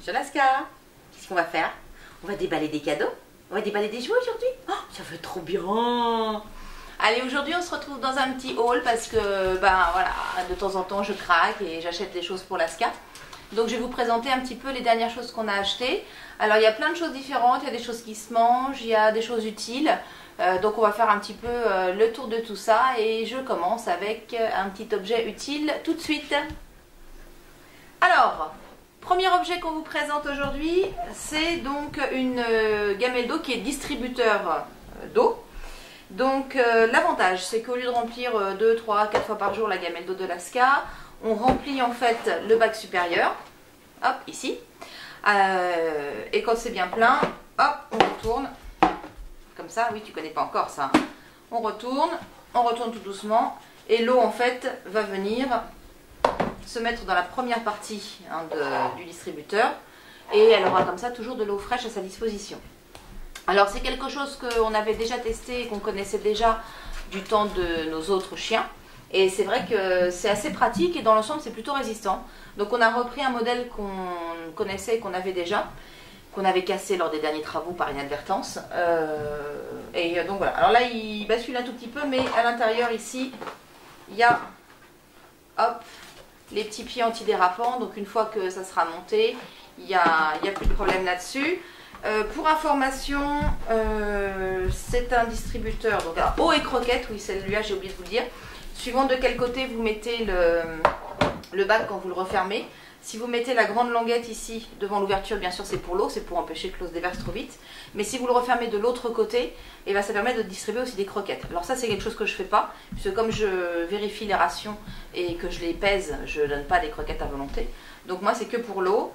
Bonjour Laska. Qu'est-ce qu'on va faire? On va déballer des cadeaux. On va déballer des jouets aujourd'hui. Oh, ça va être trop bien. Allez, aujourd'hui on se retrouve dans un petit haul parce que ben voilà, de temps en temps je craque et j'achète des choses pour Laska. Donc je vais vous présenter un petit peu les dernières choses qu'on a achetées. Alors il y a plein de choses différentes, il y a des choses qui se mangent, il y a des choses utiles. Donc on va faire un petit peu le tour de tout ça et je commence avec un petit objet utile tout de suite. Alors, premier objet qu'on vous présente aujourd'hui, c'est donc une gamelle d'eau qui est distributeur d'eau. Donc l'avantage, c'est qu'au lieu de remplir 2, 3, 4 fois par jour la gamelle d'eau de Laska, on remplit en fait le bac supérieur, hop, ici. Et quand c'est bien plein, hop, on retourne. Comme ça, oui, tu connais pas encore ça. On retourne tout doucement. Et l'eau en fait va venir se mettre dans la première partie du distributeur. Et elle aura comme ça toujours de l'eau fraîche à sa disposition. Alors c'est quelque chose qu'on avait déjà testé et qu'on connaissait déjà du temps de nos autres chiens. Et c'est vrai que c'est assez pratique et dans l'ensemble c'est plutôt résistant. Donc on a repris un modèle qu'on connaissait et qu'on avait déjà, qu'on avait cassé lors des derniers travaux par inadvertance. Et donc voilà. Alors là il bascule un tout petit peu, mais à l'intérieur ici, il y a hop, les petits pieds antidérapants. Donc une fois que ça sera monté, il n'y a plus de problème là-dessus. Pour information, c'est un distributeur donc à eau et croquettes, oui celui-là j'ai oublié de vous le dire. Suivant de quel côté vous mettez le bac quand vous le refermez. Si vous mettez la grande languette ici devant l'ouverture, bien sûr c'est pour l'eau, c'est pour empêcher que l'eau se déverse trop vite. Mais si vous le refermez de l'autre côté, et bien, ça permet de distribuer aussi des croquettes. Alors ça c'est quelque chose que je ne fais pas, puisque comme je vérifie les rations et que je les pèse, je ne donne pas des croquettes à volonté. Donc moi c'est que pour l'eau.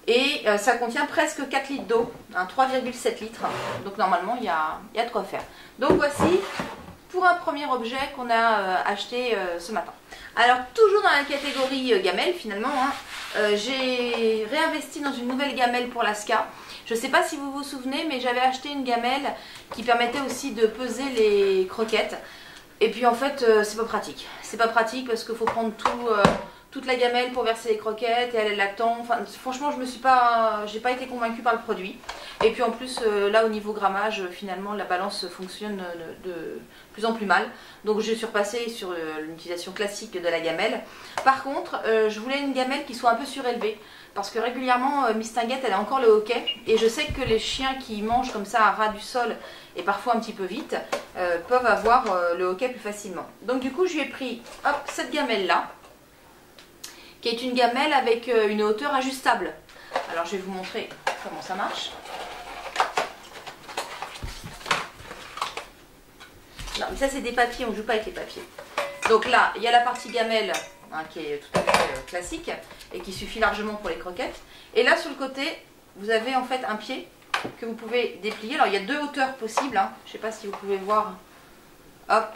Et ça contient presque 4 litres d'eau, 3,7 litres. Donc normalement il y a de quoi faire. Donc voici pour un premier objet qu'on a acheté ce matin. Alors toujours dans la catégorie gamelle finalement, j'ai réinvesti dans une nouvelle gamelle pour Laska. Je ne sais pas si vous vous souvenez, mais j'avais acheté une gamelle qui permettait aussi de peser les croquettes. Et puis en fait c'est pas pratique. C'est pas pratique parce qu'il faut prendre toute la gamelle pour verser les croquettes et elle est lactant. Enfin, franchement, j'ai pas été convaincue par le produit. Et puis en plus, là au niveau grammage, finalement, la balance fonctionne de plus en plus mal. Donc je suis repassée sur l'utilisation classique de la gamelle. Par contre, je voulais une gamelle qui soit un peu surélevée. Parce que régulièrement, Mistinguett, elle a encore le hoquet. Et je sais que les chiens qui mangent comme ça à ras du sol et parfois un petit peu vite, peuvent avoir le hoquet plus facilement. Donc du coup, je lui ai pris hop, cette gamelle-là, qui est une gamelle avec une hauteur ajustable. Alors je vais vous montrer comment ça marche. Non, mais ça c'est des papiers, on ne joue pas avec les papiers. Donc là, il y a la partie gamelle qui est tout à fait classique et qui suffit largement pour les croquettes. Et là sur le côté, vous avez en fait un pied que vous pouvez déplier. Alors il y a deux hauteurs possibles, je ne sais pas si vous pouvez voir. Hop.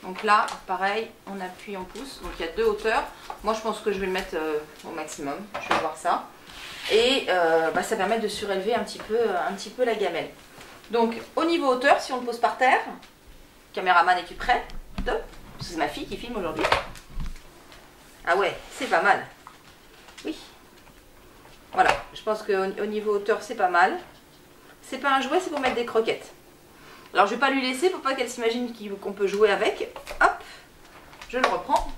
Donc là, pareil, on appuie, on pousse. Donc il y a deux hauteurs. Moi, je pense que je vais le mettre au maximum. Je vais voir ça. Et ça permet de surélever un petit peu la gamelle. Donc au niveau hauteur, si on le pose par terre, caméraman, es-tu prêt? Top. C'est ma fille qui filme aujourd'hui. Ah ouais, c'est pas mal. Oui. Voilà, je pense qu'au niveau hauteur, c'est pas mal. C'est pas un jouet, c'est pour mettre des croquettes. Alors je vais pas lui laisser pour pas qu'elle s'imagine qu'on peut jouer avec. Hop, je le reprends.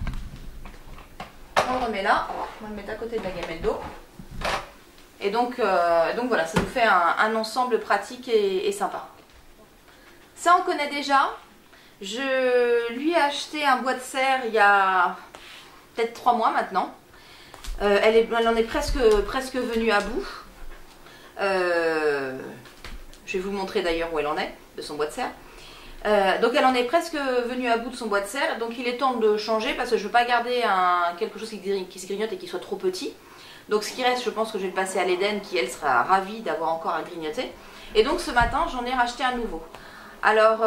On le remet là. On va le mettre à côté de la gamelle d'eau. Et donc voilà, ça nous fait un ensemble pratique et sympa. Ça on connaît déjà. Je lui ai acheté un bois de serre il y a peut-être 3 mois maintenant. Elle en est presque venue à bout. Je vais vous montrer d'ailleurs où elle en est, de son bois de serre. Donc elle en est presque venue à bout de son bois de serre. Donc il est temps de changer parce que je ne veux pas garder quelque chose qui se grignote et qui soit trop petit. Donc ce qui reste, je pense que je vais le passer à l'Eden qui elle sera ravie d'avoir encore à grignoter. Et donc ce matin j'en ai racheté un nouveau. Alors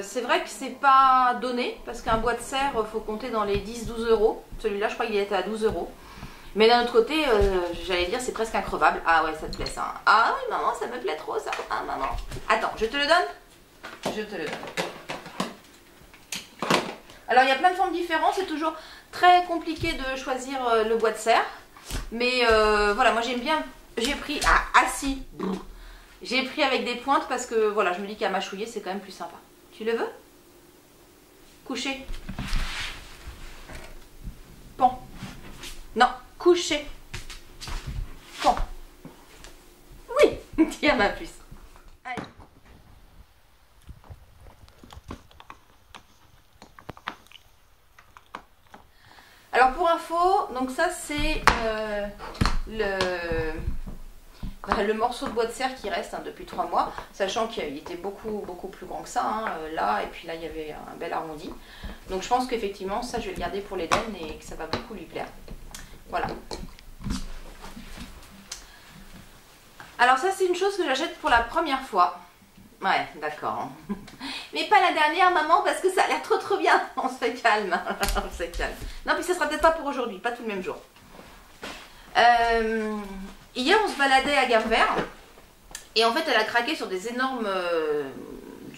c'est vrai que c'est pas donné parce qu'un bois de serre il faut compter dans les 10-12 euros. Celui-là je crois qu'il était à 12 euros. Mais d'un autre côté, j'allais dire, c'est presque increvable. Ah ouais, ça te plaît ça. Ah oui, maman, ça me plaît trop ça. Ah maman. Attends, je te le donne? Je te le donne. Alors, il y a plein de formes différentes. C'est toujours très compliqué de choisir le bois de serre. Mais voilà, moi j'aime bien j'ai pris... Ah si. J'ai pris avec des pointes parce que voilà, je me dis qu'à mâchouiller c'est quand même plus sympa. Tu le veux? Coucher. Bon. Non, coucher. Bon. Oui, tiens ma puce. Allez. Alors pour info, donc ça c'est le morceau de bois de serre qui reste depuis 3 mois, sachant qu'il était beaucoup plus grand que ça, hein, là, et puis là il y avait un bel arrondi. Donc je pense qu'effectivement ça je vais le garder pour l'Eden et que ça va beaucoup lui plaire. Voilà. Alors ça c'est une chose que j'achète pour la première fois. Ouais, d'accord. Mais pas la dernière, maman, parce que ça a l'air trop bien. On se fait calme. On se calme. Non, puis ça sera peut-être pas pour aujourd'hui, pas tout le même jour. Hier, on se baladait à Gamme Vert. Et en fait, elle a craqué sur des énormes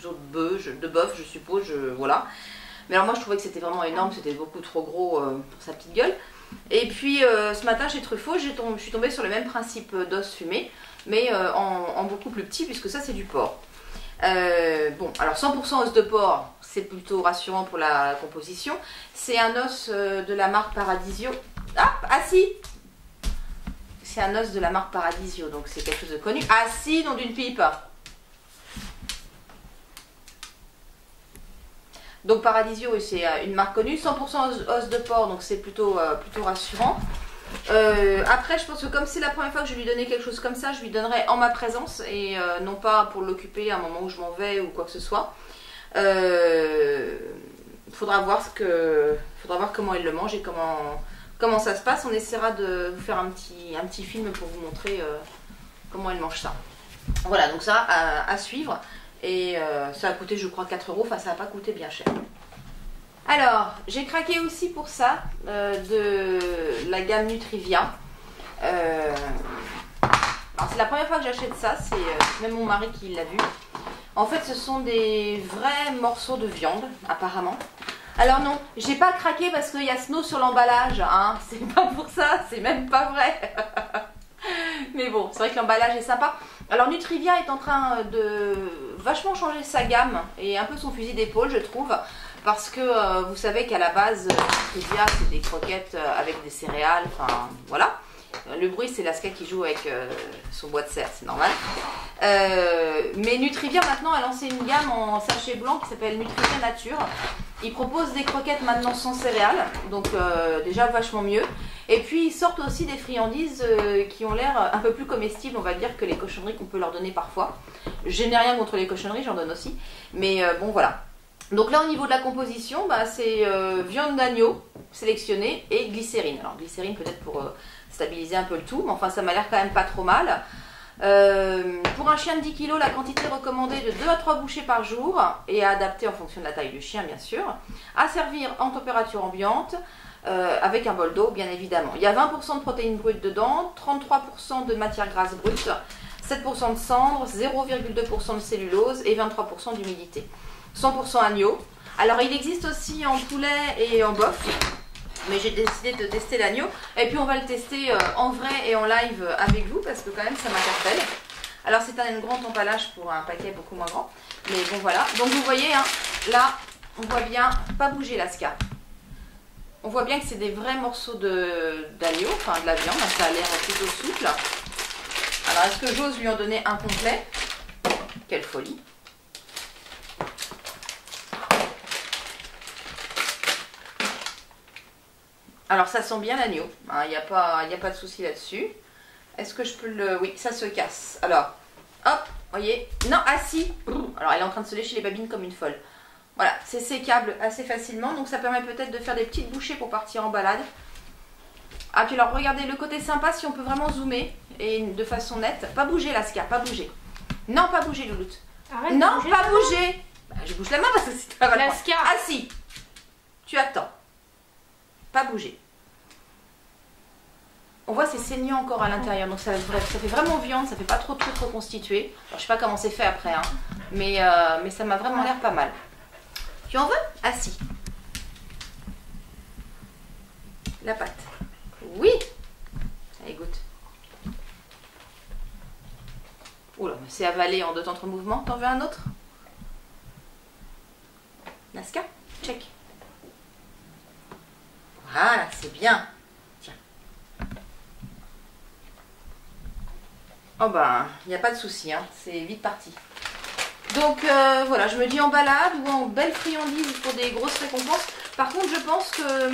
os de bœuf, je suppose. Voilà. Mais alors moi, je trouvais que c'était vraiment énorme. C'était beaucoup trop gros pour sa petite gueule. Et puis, ce matin, chez Truffaut, je suis tombée sur le même principe d'os fumé. Mais en beaucoup plus petit, puisque ça, c'est du porc. Bon, alors 100% os de porc, c'est plutôt rassurant pour la composition. C'est un os de la marque Paradisio. Ah si, c'est un os de la marque Paradisio, donc c'est quelque chose de connu. Ah si, nom d'une pipe. Donc Paradisio, c'est une marque connue. 100% os de porc, donc c'est plutôt rassurant. Après, je pense que comme c'est la première fois que je lui donnais quelque chose comme ça, je lui donnerai en ma présence et non pas pour l'occuper à un moment où je m'en vais ou quoi que ce soit. Faudra voir comment elle le mange et comment ça se passe. On essaiera de vous faire un petit film pour vous montrer comment elle mange ça. Voilà, donc ça à suivre. Et ça a coûté, je crois, 4 €. Enfin, ça n'a pas coûté bien cher. Alors, j'ai craqué aussi pour ça, de la gamme Nutrivia. C'est la première fois que j'achète ça, c'est même mon mari qui l'a vu. En fait, ce sont des vrais morceaux de viande, apparemment. Alors non, j'ai pas craqué parce qu'il y a Snow sur l'emballage, hein. C'est pas pour ça, c'est même pas vrai. Mais bon, c'est vrai que l'emballage est sympa. Alors Nutrivia est en train de vachement changer sa gamme et un peu son fusil d'épaule, je trouve. Parce que vous savez qu'à la base, Nutrivia, c'est des croquettes avec des céréales, enfin voilà. Le bruit, c'est Laska qui joue avec son bois de serre, c'est normal. Mais Nutrivia maintenant a lancé une gamme en sachet blanc qui s'appelle Nutrivia Nature. Ils proposent des croquettes maintenant sans céréales, donc déjà vachement mieux. Et puis ils sortent aussi des friandises qui ont l'air un peu plus comestibles, on va dire, que les cochonneries qu'on peut leur donner parfois. Je n'ai rien contre les cochonneries, j'en donne aussi. Mais bon voilà. Donc là au niveau de la composition, bah, c'est viande d'agneau sélectionnée et glycérine. Alors glycérine peut-être pour stabiliser un peu le tout, mais enfin ça m'a l'air quand même pas trop mal. Pour un chien de 10 kg, la quantité recommandée de 2 à 3 bouchées par jour et à adapter en fonction de la taille du chien bien sûr. À servir en température ambiante avec un bol d'eau bien évidemment. Il y a 20% de protéines brutes dedans, 33% de matière grasse brute, 7% de cendres, 0,2% de cellulose et 23% d'humidité. 100% agneau. Alors il existe aussi en poulet et en bœuf. Mais j'ai décidé de tester l'agneau. Et puis on va le tester en vrai et en live avec vous parce que quand même ça m'interpelle. Alors c'est un grand emballage pour un paquet beaucoup moins grand. Mais bon voilà. Donc vous voyez, hein, là on voit bien, pas bouger Laska. On voit bien que c'est des vrais morceaux d'agneau, enfin de la viande. Ça a l'air plutôt souple. Alors est-ce que j'ose lui en donner un complet? Quelle folie! Alors ça sent bien l'agneau, il n'y a pas de souci là-dessus. Est-ce que je peux le... Oui, ça se casse. Alors, hop, voyez. Non, assis. Alors elle est en train de se lécher les babines comme une folle. Voilà, c'est sécable assez facilement. Donc ça permet peut-être de faire des petites bouchées pour partir en balade. Ah puis alors regardez le côté sympa, si on peut vraiment zoomer et de façon nette. Pas bouger Laska, pas bouger. Non, pas bouger Louloute. Arrête non, pas bouger. Bah, je bouge la main parce que c'est pas mal. Laska. Assis. Tu attends. Pas bouger. On voit c'est saignant encore à l'intérieur, donc ça fait vraiment viande, ça fait pas trop constitué. Alors, je sais pas comment c'est fait après, hein, mais ça m'a vraiment l'air pas mal. Tu en veux? Assis. La pâte. Oui. Allez, goûte. Oula, mais c'est avalé en deux temps de mouvement. T'en veux un autre? Nazca? Check. Voilà, c'est bien. Tiens. Oh ben, il n'y a pas de souci, hein. C'est vite parti. Donc voilà, je me dis en balade ou en belle friandise pour des grosses récompenses. Par contre, je pense que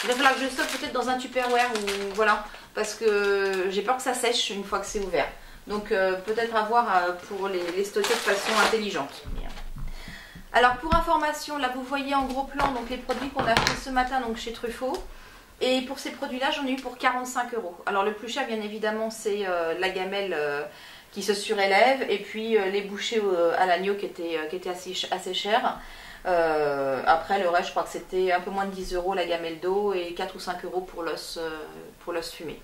il va falloir que je stocke peut-être dans un Tupperware ou voilà, parce que j'ai peur que ça sèche une fois que c'est ouvert. Donc peut-être à voir pour les stocker de façon intelligente. Alors pour information, là vous voyez en gros plan donc les produits qu'on a fait ce matin donc chez Truffaut. Et pour ces produits-là, j'en ai eu pour 45 €. Alors le plus cher, bien évidemment, c'est la gamelle qui se surélève et puis les bouchées à l'agneau qui étaient assez chères. Après le reste, je crois que c'était un peu moins de 10 € la gamelle d'eau et 4 ou 5 € pour l'os fumé.